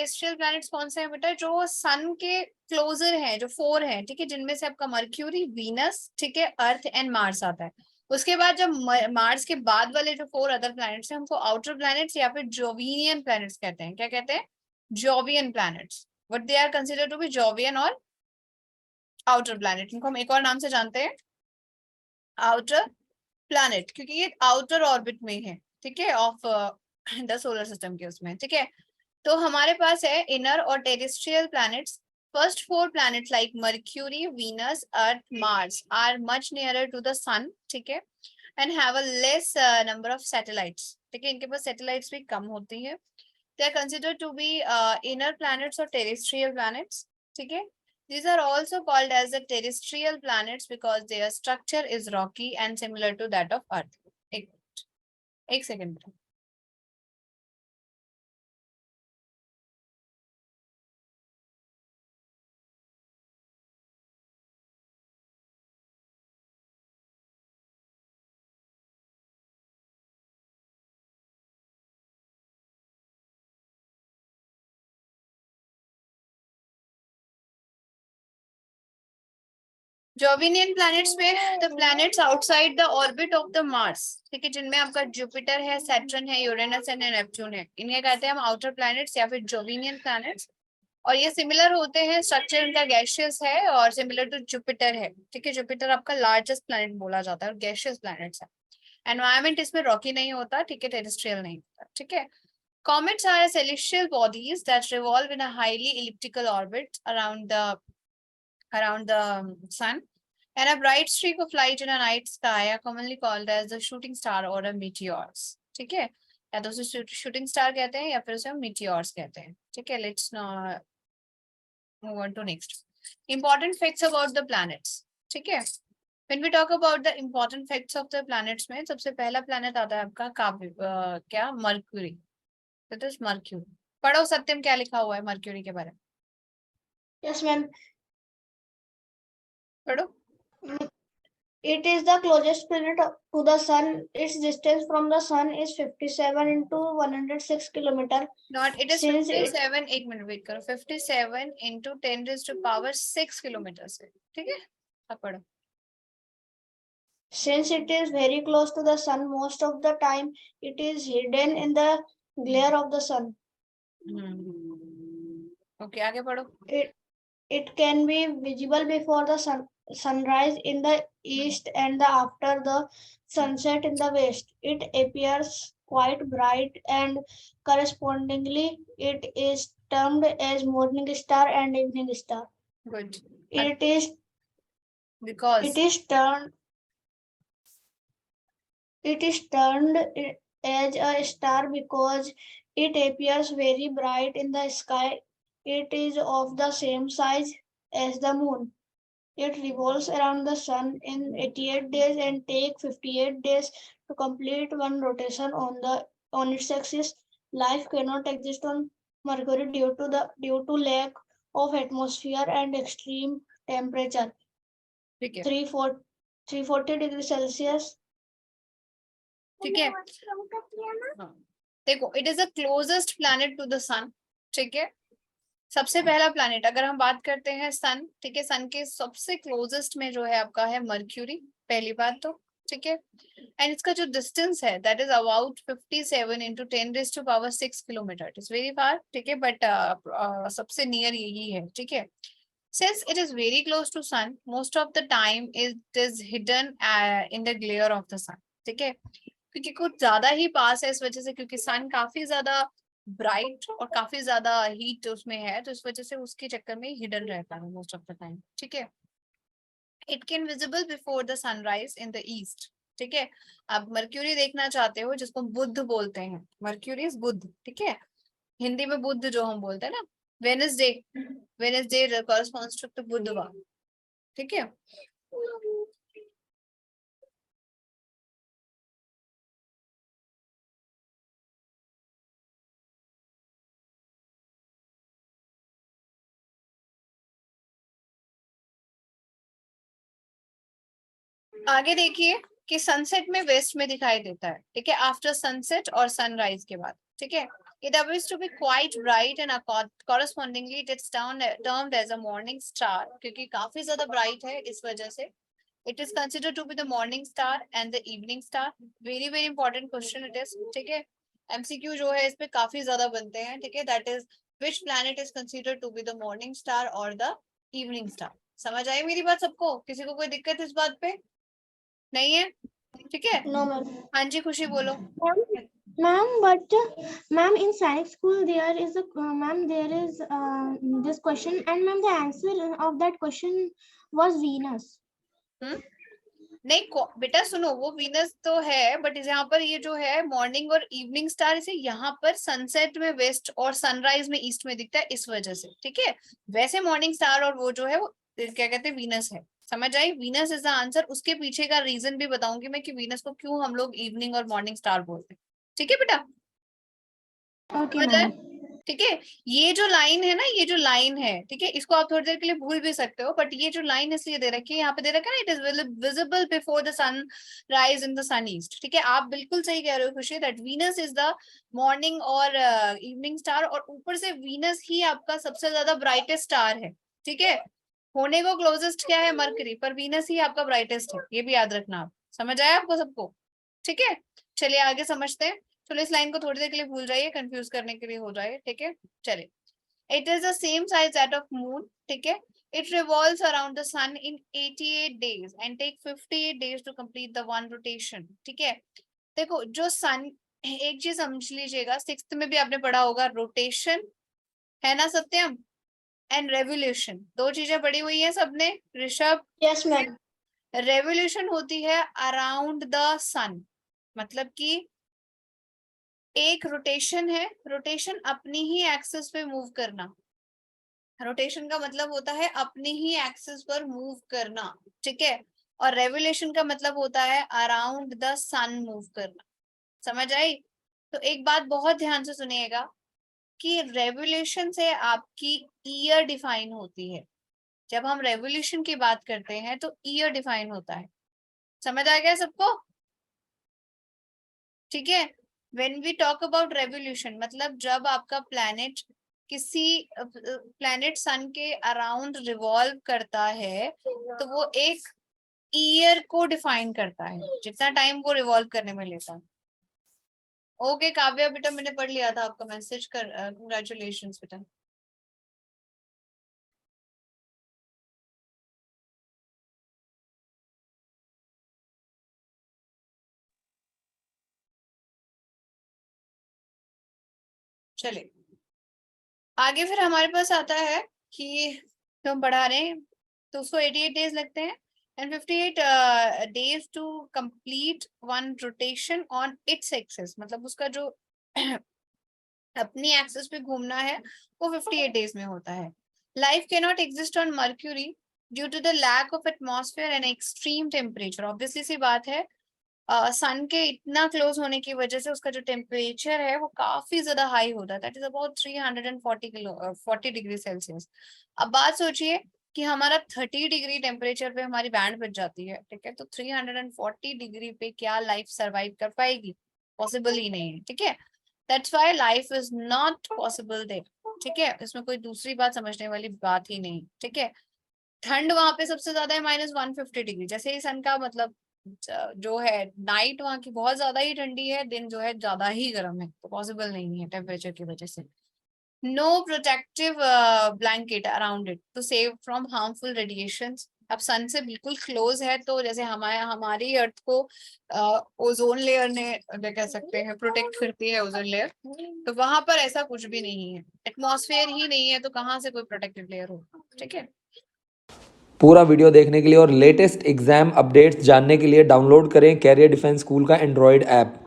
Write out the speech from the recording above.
Terrestrial planets कौन से हैं बेटा, जो सन के क्लोजर हैं, जो 4 हैं, ठीक है, जिनमें से आपका मर्क्यूरी, वीनस, ठीक है, अर्थ एंड मार्स आता है। उसके बाद जब मार्स के बाद वाले जो 4 अदर प्लैनेट्स हैं उनको आउटर प्लैनेट्स या फिर जोवियन प्लैनेट्स कहते हैं। क्या कहते हैं? Jovian planets. What they are considered to be Jovian और आउटर प्लैनेट। इनको हम एक और नाम से जानते हैं, आउटर प्लैनेट, क्योंकि ये आउटर ऑर्बिट में है, ठीक है, ऑफ द सोलर सिस्टम के उसमें, ठीक है। तो हमारे पास है इनर और terrestrial planets. First 4 planets like Mercury, Venus, Earth, Mars are much nearer to the sun, ठीक है, and have a less number of satellites, ठीक है, इनके पास satellites भी कम होती है। They are considered to be inner planets or terrestrial planets, ठीक है। These are also called as the terrestrial planets because their structure is rocky and similar to that of Earth. एक second. जोविनियन planets में the planets outside the orbit of the Mars, ठीक है, जिनमें आपका Jupiter है, Saturn है, Uranus and Neptune है, इन्हें कहते हैं हम आउटर प्लैनेट्स या फिर जोविनियन प्लैनेट्स। और ये सिमिलर होते हैं, स्ट्रक्चर इनका गैशियस है और सिमिलर टू जुपिटर है, ठीक है। जुपिटर आपका लार्जेस्ट प्लैनेट बोला जाता है और गैशियस प्लैनेट्स है। एनवायरमेंट इसमें रॉकी नहीं होता, ठीक है, टेरेस्ट्रियल नहीं होता, ठीक है। Comets are celestial bodies that revolve in a highly elliptical orbit around the sun, and a bright streak of light in a night sky are commonly called as the shooting star or a meteors, ठीक है। या तो उसे shooting star कहते हैं या फिर उसे हम meteors कहते हैं, ठीक है। Let's move on to next important facts about the planets, ठीक है। When we talk about the important facts of the planets में सबसे पहला planet आता है आपका क्या, मर्क्यूरी। That is Mercury. पढ़ो सत्यम, क्या लिखा हुआ है मर्क्यूरी के बारे में? Yes, ma'am. पढ़ो। It is the closest planet to the sun. Its distance from the sun is 57 into 106 kilometer. Not, it is Since 57, एक मिनट वेट करो, 57 into 10 raised to power 6 kilometre से, ठीक है। अब पढ़ो। Since it is very close to the sun, most of the time it is hidden in the glare of the sun. Okay, आगे पढ़ो। It can be visible before the sunrise in the east and after the sunset in the west. It appears quite bright and correspondingly it is termed as morning star and evening star. Good. It is because it is termed as a star because it appears very bright in the sky. It is of the same size as the moon. It revolves around the sun in 88 days and takes 58 days to complete one rotation on its axis. Life cannot exist on Mercury due to lack of atmosphere and extreme temperature. ठीक है, 340 degrees Celsius. ठीक है। देखो, it is the closest planet to the sun, ठीक है। सबसे पहला planet अगर हम बात करते हैं सन, ठीक है, सन के सबसे क्लोजेस्ट में जो है आपका है मर्क्यूरी, पहली बात तो, ठीक है। एंड इसका जो डिस्टेंस है that is about 57 into 10 raised to power 6 kilometre. It is very far, ठीक है, बट सबसे नियर यही है, ठीक है। Since it is very close to sun, most of the time it is hidden in the glare of the sun, ठीक है, क्योंकि कुछ ज्यादा ही पास है इस वजह से, क्योंकि सन काफी ज्यादा ब्राइट और काफी ज्यादा हीट उसमें है, तो इस वजह से उसके चक्कर में हिडन रहता है मोस्ट ऑफ द टाइम, ठीक है। It can visible before the sunrise in the east, ठीक है। आप मर्क्यूरी देखना चाहते हो, जिसको बुध बोलते हैं, मर्क्यूरी इज बुध, ठीक है, हिंदी में बुध जो हम बोलते हैं ना, वेनसडे, वेनसडे कॉरेस्पॉन्ड्स टू बुधवार, ठीक है। आगे देखिए कि सनसेट में वेस्ट में दिखाई देता है, ठीक है, आफ्टर सनसेट और सनराइज के बाद, ठीक है। It appears to be quite bright and correspondingly it is termed as a morning star, क्योंकि काफी ज्यादा bright है इस वजह से it is considered to be the morning star and the evening star. Very very important question it is, ठीक है. MCQ जो है इस पे काफी ज्यादा बनते हैं, ठीक है. That is which planet is considered to be the morning star or the evening star. समझ आई मेरी बात सबको? किसी को कोई दिक्कत इस बात पे नहीं है? ठीक है. No, ma'am. हाँ जी खुशी बोलो. Ma'am, but ma'am, in science school there is a ma'am, there is this question, and ma'am, the answer of that question was Venus. नहीं बेटा सुनो, वो वीनस तो है, बट यहाँ पर ये जो है मॉर्निंग और इवनिंग स्टार इसे यहाँ पर सनसेट में वेस्ट और सनराइज में ईस्ट में दिखता है इस वजह से, ठीक है. वैसे मॉर्निंग स्टार और वो जो है वो क्या कहते हैं वीनस है. समझ आई? Venus is the answer. उसके पीछे का रीजन भी बताऊंगी मैं कि वीनस को क्यों हम लोग इवनिंग और मॉर्निंग स्टार बोलते हैं. ठीक है बेटा? Okay, ma'am. ठीक है. ये जो लाइन है ना, ये जो लाइन है, ठीक है, इसको आप थोड़ी देर के लिए भूल भी सकते हो, बट ये जो लाइन इसलिए दे रखी है, यहाँ पे दे रखा है ना, it is visible before the sun rise in the sun east. ठीक है, आप बिल्कुल सही कह रहे हो Khushi, that Venus is the morning और इवनिंग स्टार. और ऊपर से वीनस ही आपका सबसे ज्यादा ब्राइटेस्ट स्टार है. ठीक है, होने को क्लोजेस्ट क्या है? मरकरी, पर वीनस ही आपका ब्राइटेस्ट है. ये भी याद रखना आप. समझ आया आपको सबको? ठीक है, चलिए आगे समझते हैं. चलो इस लाइन को थोड़ी देर के लिए भूल जाइए, कंफ्यूज करने के लिए हो जाए. ठीक है, चलिए. It is the same size that of moon. ठीक है, it revolves around the sun in 88 days and take 58 days to complete the one rotation. ठीक है, देखो जो सन, एक चीज समझ लीजिएगा, 6th में भी आपने पढ़ा होगा, रोटेशन है ना सत्यम, एंड रेवोल्यूशन. दो चीजें पढ़ी हुई है सबने. ऋषभ? Yes, ma'am. रेवोल्यूशन होती है अराउंड द सन, मतलब कि एक रोटेशन है, रोटेशन अपनी ही एक्सिस पे मूव करना. रोटेशन का मतलब होता है अपनी ही एक्सिस पर मूव करना. ठीक है, और रेवोल्यूशन का मतलब होता है अराउंड द सन मूव करना. समझ आई? तो एक बात बहुत ध्यान से सुनिएगा कि रेवोल्यूशन से आपकी ईयर डिफाइन होती है. जब हम रेवोल्यूशन की बात करते हैं तो ईयर डिफाइन होता है. समझ आ गया सबको? ठीक है, when we talk about revolution, मतलब जब आपका प्लैनेट किसी प्लैनेट सन के अराउंड रिवॉल्व करता है तो वो एक ईयर को डिफाइन करता है, जितना टाइम वो रिवॉल्व करने में लेता है. ओके काव्या बेटा, मैंने पढ़ लिया था आपका मैसेज. कंग्रेचुलेशंस बेटा. चलिए आगे फिर हमारे पास आता है कि हम पढ़ा रहे हैं तो उसको 88 days लगते हैं and 58 days to complete one rotation on its axis. मतलब उसका जो अपनी एक्सिस पे घूमना है वो 58 days में होता है. Life cannot exist on Mercury due to the lack of atmosphere and extreme temperature. Obviously सी बात है, सन के इतना क्लोज होने की वजह से उसका जो टेम्परेचर है वो काफी ज्यादा हाई होता है. That is about 340 degree Celsius. अब बात सोचिए कि हमारा 30 डिग्री टेम्परेचर पे हमारी बैंड बच जाती है. ठीक है, तो 340 डिग्री पे क्या लाइफ सरवाइव कर पाएगी? पॉसिबल ही नहीं है. ठीक है, that's why life is not possible there. ठीक है, इसमें कोई दूसरी बात समझने वाली बात ही नहीं. ठीक है, ठंड वहां पे सबसे ज्यादा है -150 डिग्री. जैसे ही सन का मतलब जो है नाइट वहां की बहुत ज्यादा ही ठंडी है, दिन जो है ज्यादा ही गर्म है, तो पॉसिबल नहीं है टेम्परेचर की वजह से. No protective blanket around it to save from harmful radiations. अब सन से बिल्कुल क्लोज है, तो जैसे हमारी अर्थ को ओजोन लेयर ने कह सकते हैं प्रोटेक्ट करती है, ओजोन लेयर, तो वहां पर ऐसा कुछ भी नहीं है. एटमॉस्फेयर ही नहीं है तो कहाँ से कोई प्रोटेक्टिव लेयर होगा? ठीक है, पूरा वीडियो देखने के लिए और लेटेस्ट एग्जाम अपडेट्स जानने के लिए डाउनलोड करें कैरियर डिफेंस स्कूल का एंड्रॉयड ऐप.